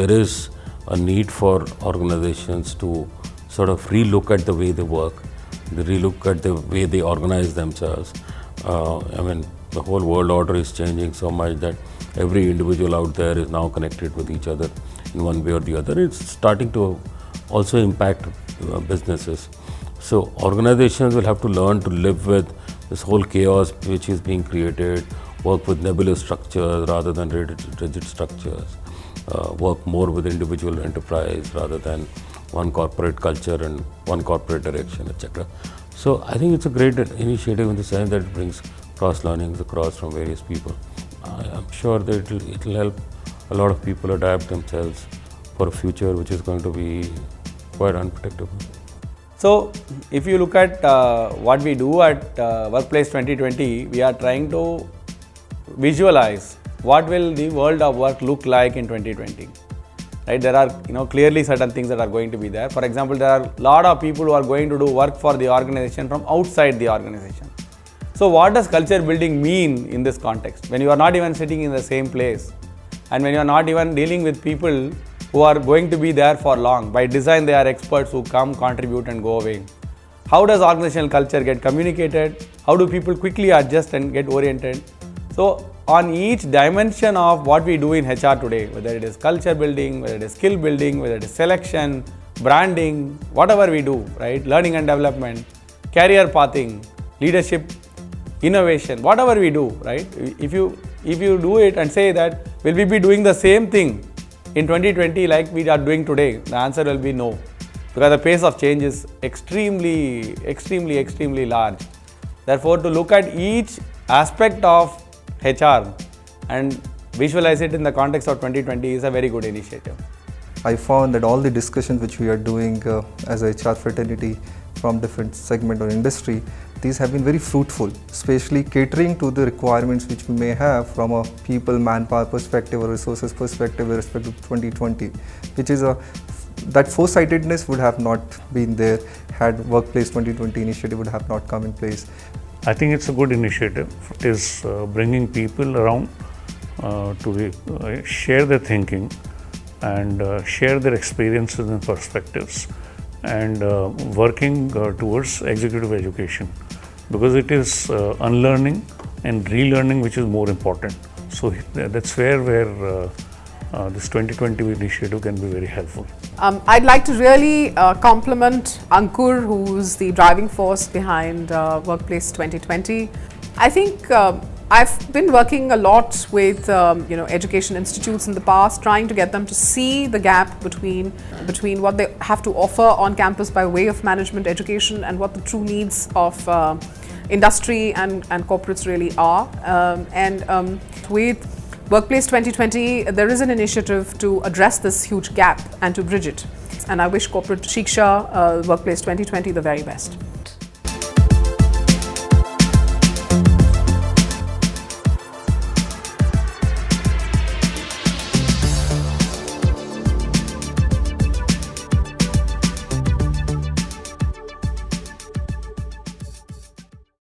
there is a need for organizations to sort of relook at the way they work, they relook at the way they organize themselves. I mean, the whole world order is changing so much that every individual out there is now connected with each other in one way or the other. It's starting to also impact businesses. So organizations will have to learn to live with this whole chaos which is being created, work with nebulous structures rather than rigid structures, work more with individual enterprise rather than one corporate culture and one corporate direction, etc. So I think it's a great initiative in the sense that it brings cross learnings across from various people. I'm sure that it will help a lot of people adapt themselves for a future which is going to be quite unpredictable. So, if you look at what we do at Workplace 2020, we are trying to visualize what will the world of work look like in 2020. Right? There are clearly certain things that are going to be there. For example, there are a lot of people who are going to do work for the organization from outside the organization. So, what does culture building mean in this context? When you are not even sitting in the same place and when you are not even dealing with people who are going to be there for long. By design, they are experts who come, contribute and go away. How does organizational culture get communicated? How do people quickly adjust and get oriented? So, on each dimension of what we do in HR today, whether it is culture building, whether it is skill building, whether it is selection, branding, whatever we do, right? Learning and development, career pathing, leadership, innovation, whatever we do, right? If you do it and say that, will we be doing the same thing in 2020 like we are doing today? The answer will be no, because the pace of change is extremely large. Therefore, to look at each aspect of HR and visualize it in the context of 2020 is a very good initiative. I found that all the discussions which we are doing as a HR fraternity from different segment or industry, these have been very fruitful, especially catering to the requirements which we may have from a people manpower perspective or resources perspective with respect to 2020, which is that foresightedness would have not been there had Workplace 2020 initiative would have not come in place. I think it's a good initiative. It is bringing people around to share their thinking and share their experiences and perspectives, and working towards executive education, because it is unlearning and relearning which is more important. So that's where this 2020 initiative can be very helpful. I'd like to really compliment Ankur, who's the driving force behind Workplace 2020. I think I've been working a lot with education institutes in the past, trying to get them to see the gap between what they have to offer on campus by way of management education and what the true needs of industry and corporates really are. With Workplace 2020, there is an initiative to address this huge gap and to bridge it. And I wish Corporate Shiksha Workplace 2020 the very best.